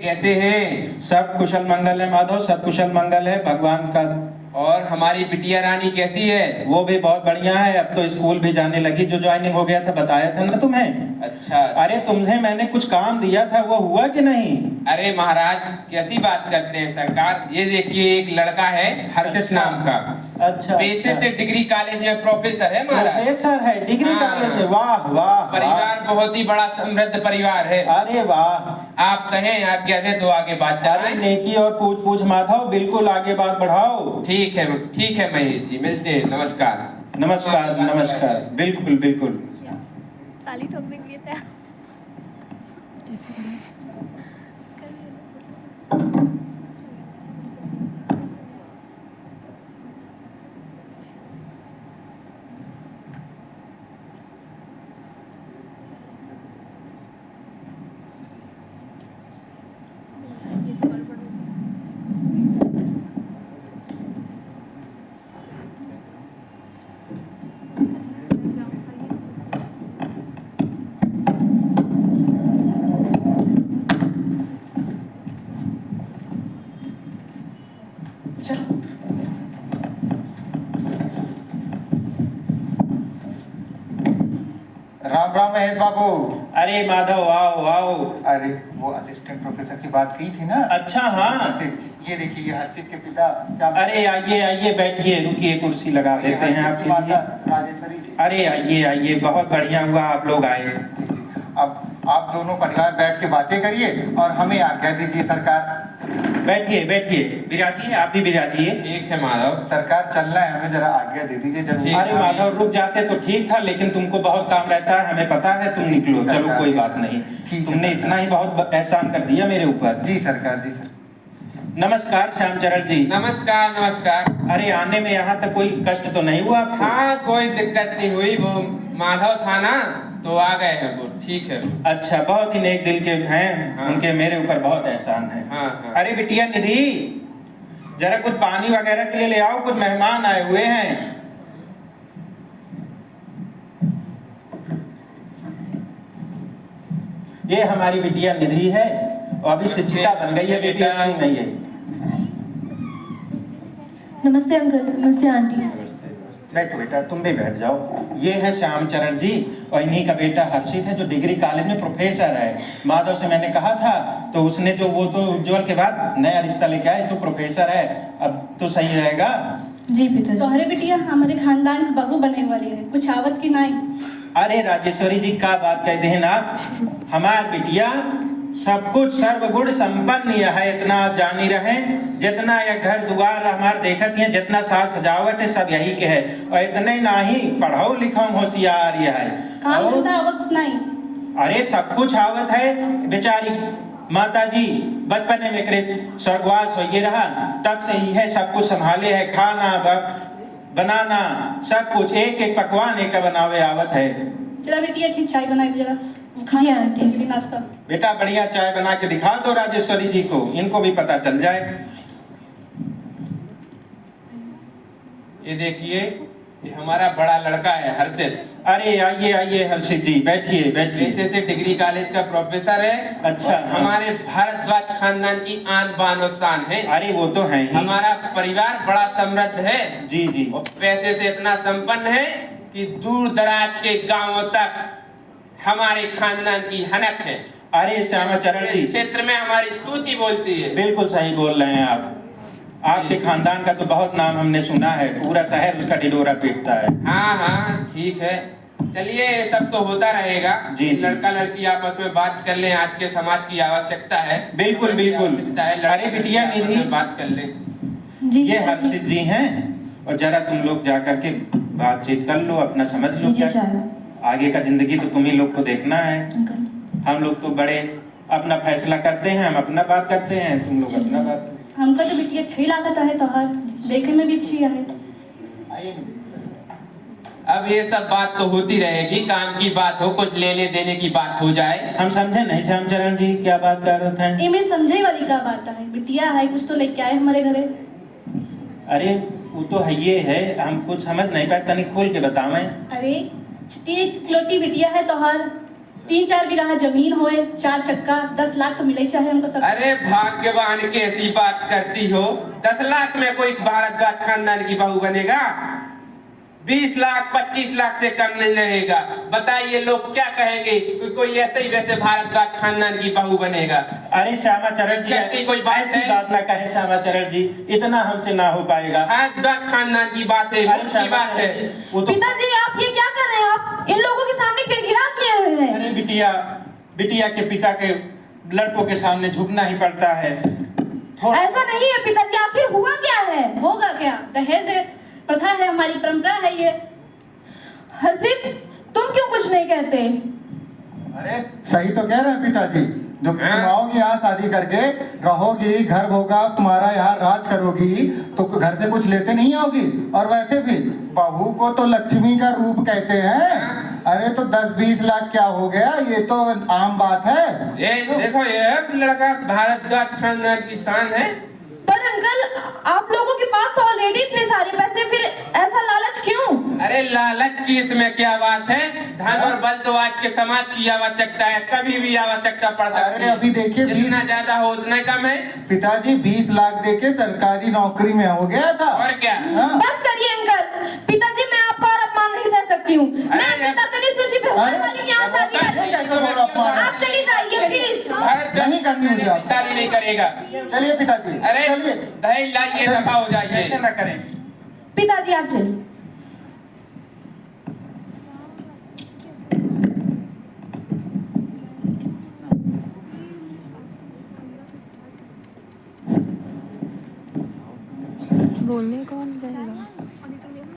कैसे हैं? सब कुशल मंगल है माधव, सब कुशल मंगल है भगवान का। और हमारी बिटिया रानी कैसी है? वो भी बहुत बढ़िया है, अब तो स्कूल भी जाने लगी, जो ज्वाइनिंग हो गया था बताया था ना तुम्हें। अच्छा। अरे तुम्हें मैंने कुछ काम दिया था, वो हुआ कि नहीं? अरे महाराज कैसी बात करते हैं सरकार, ये देखिए एक लड़का है हर्षित नाम का। अच्छा। पेशे से डिग्री कॉलेज में प्रोफेसर है महाराज। प्रोफेसर है डिग्री हाँ। कॉलेज में, वाह वाह। परिवार बहुत ही बड़ा समृद्ध परिवार है। अरे वाह। आप कहें आज्ञा दे तो आगे बात चलाएं। नेकी और पूछ पूछ माधव, बिल्कुल आगे बात बढ़ाओ। ठीक है महेश जी, मिलते हैं, नमस्कार। नमस्कार नमस्कार, बिल्कुल बिल्कुल। ताली ठोक देंगे क्या? राम राम महेश बाबू। अरे माधव आओ आओ। अरे वो असिस्टेंट प्रोफेसर की बात की थी ना। अच्छा हाँ। ये देखिए ये हर्षित के पिता। अरे आइए आइए बैठिए, रुकिए कुर्सी लगा देते हैं आपके लिए। राजेश्वरी जी। अरे आइए आइए, बहुत बढ़िया हुआ आप लोग आए। अब आप दोनों परिवार बैठ के बातें करिए और हमें आज्ञा दीजिए सरकार। बैठिए बैठिए, विराजिए, आप भी विराजिए। ठीक है माधव। सरकार चलना है, हमें जरा आज्ञा दे दीजिए जरूर। अरे माधव रुक जाते तो ठीक था, लेकिन तुमको बहुत काम रहता है, हमें पता है, तुम निकलो। चलो कोई बात नहीं, तुमने इतना ही बहुत एहसान कर दिया मेरे ऊपर। जी सरकार, जी सर। नमस्कार श्यामचरण जी। नमस्कार नमस्कार। अरे आने में यहाँ तक कोई कष्ट तो नहीं हुआ आपको? हाँ कोई दिक्कत नहीं हुई, वो माधव था ना तो आ गए हैं वो, ठीक है। अच्छा, बहुत ही नेक दिल के हैं। हाँ। उनके मेरे ऊपर बहुत एहसान है। हाँ, हाँ। अरे बिटिया निधि, जरा कुछ पानी वगैरह के लिए ले आओ, कुछ मेहमान आए हुए हैं। ये हमारी बिटिया निधि है और अभी शिक्षिका बन गई है, बेटी नहीं है। नमस्ते अंकल, नमस्ते आंटी। बैठो बेटा, तुम भी बैठ जाओ। ये है श्यामचरण जी और इन्हीं का बेटा हर्षित है, जो डिग्री कॉलेज में प्रोफेसर है। माधव से मैंने कहा था तो उसने जो वो तो उज्जवल के बाद नया रिश्ता लेके आए, तो प्रोफेसर है, अब तो सही रहेगा। जी पिताजी। तोहरे बिटिया हमारे खानदान की बहू बने वाली है, कुछ आवत की नहीं। अरे राजेश्वरी जी क्या बात कहते हैं ना, हमार बिटिया सब कुछ सर्वगुण संपन्न यह है, इतना आप जानी रहे। जितना यह घर दुआर हमार देखत है, जितना साज सजावट है, सब यही के है। और इतने ना ही पढ़ो लिखो होशियार यह है। काम धंधा आवत नहीं। अरे सब कुछ आवत है। बेचारी माता जी बचपने में कृष्ण स्वर्गवास हो ये रहा, तब से ही है सब कुछ संभाले है। खाना बनाना सब कुछ, एक एक पकवान एक बनावे आवत है। चला बिटिया की चाय बनाई दे जरा। जी आंटी। नाश्ता। बेटा बढ़िया चाय बना के दिखा दो राजेश्वरी जी को, इनको भी पता चल जाए। ये देखिए, ये हमारा बड़ा लड़का है हर्षित। अरे आइए आइए हर्षित जी, बैठिए बैठिए। पेशे से डिग्री कॉलेज का प्रोफेसर है। अच्छा। हमारे भारद्वाज खानदान की आन बान और शान है। अरे वो तो है ही। हमारा परिवार बड़ा समृद्ध है। जी जी। और पैसे से इतना संपन्न है कि दूर दराज के गांवों तक हमारे खानदान की हनक है। अरे श्यामाचरण जी, क्षेत्र में हमारी तूती बोलती है। बिल्कुल सही बोल रहे हैं आप। आपके खानदान का तो बहुत नाम हमने सुना है, पूरा शहर उसका ढिढोरा पीटता है। हाँ हाँ ठीक है, चलिए ये सब तो होता रहेगा। जी, जी। लड़का लड़की आपस में बात कर लें, आज के समाज की आवश्यकता है। बिल्कुल बिल्कुल। अरे बिटिया निधि, बात कर लें। जी ये हर्षित जी हैं, और जरा तुम लोग जा करके बातचीत कर लो, अपना समझ लो। क्या आगे का जिंदगी तो तुम ही लोग को देखना है। हम लोग तो बड़े अपना फैसला करते हैं, हम अपना बात करते हैं, तुम लोग अपना बात। हमका तो बिटिया अच्छी लागत है, तो हर देखे में भी अच्छी है। अब ये सब बात तो होती रहेगी, काम की बात हो, कुछ लेने देने की बात हो जाए। हम समझे नहीं श्यामचरण जी, क्या बात कर रहे थे? इमे समझे वाली का बात है, बिटिया है कुछ तो लेके आए हमारे घरे। अरे वो तो है, ये है, हम कुछ समझ नहीं पाए, तनिक खोल के बतावें। अरे एक इकलौती बिटिया है तोहर, 3-4 बीघा जमीन होए, 4 चक्का, 10 लाख तो मिले चाहे हमको सब। अरे भाग्यवान की ऐसी बात करती हो, 10 लाख में कोई भारद्वाज खानदान की बहू बनेगा? 20 लाख 25 लाख से कम नहीं रहेगा। बताइए लोग क्या कहेंगे कि कोई ऐसे ही वैसे भारद्वाज खानदान की बहू बनेगा? अरे श्यामाचरण जी, इज्जत की कोई बात ऐसी है? बात ना कहे श्यामाचरण जी, इतना हमसे ना हो पाएगा। भारद्वाज खानदान की बात है, अरे मुल्क की बात है। श्यामाचरण जी, वो तो पिताजी आप ये क्या कर रहे हैं? आप इन लोगों के सामने किड़किड़ा किए हुए हैं। अरे बिटिया के पिता के लड़कों के सामने झुकना ही पड़ता है। ऐसा नहीं है पिताजी, आखिर हुआ क्या है? होगा क्या? दहेज प्रथा है, हमारी परंपरा है ये। हर्षित तुम क्यों कुछ नहीं कहते? अरे सही तो कह रहे हैं पिताजी, जब तुम आओगी यहाँ शादी करके रहोगी, घर होगा तुम्हारा, यहाँ राज करोगी तो घर से कुछ लेते नहीं आओगी। और वैसे भी बहू को तो लक्ष्मी का रूप कहते हैं। अरे तो 10-20 लाख क्या हो गया, ये तो आम बात है। ये देखो, ये लड़का भारद्वाज खानदान की शान है। पर अंकल आप लोगों के पास तो ऑलरेडी इतने सारे पैसे, फिर ऐसा लालच क्यों? अरे लालच की इसमें क्या बात है? धन और बल तो आज के समाज की आवश्यकता है, कभी भी आवश्यकता पड़ सकती अरे है। अभी देखिए, जितना ज्यादा हो उतना ही कम है। पिताजी 20 लाख देके सरकारी नौकरी में हो गया था। और क्या? हाँ। बस करिए अंकल। पिताजी मैं आपका और अपमान नहीं सह सकती हूँ। मैं अरे, अपनी तर्कनी सूची पे होने वाली यहाँ शादी ये कर। कैसे बोल रहा अपमान? आप चली जाइए प्लीज। भारद्वाज नहीं करनी होगी आप। शादी नहीं करेगा। चलिए पिताजी, अरे चलिए। दहेज लाइए, दफा हो जाइए। ऐसे ना करें। पिताजी आप चलिए। बोलने कौन जाएगा?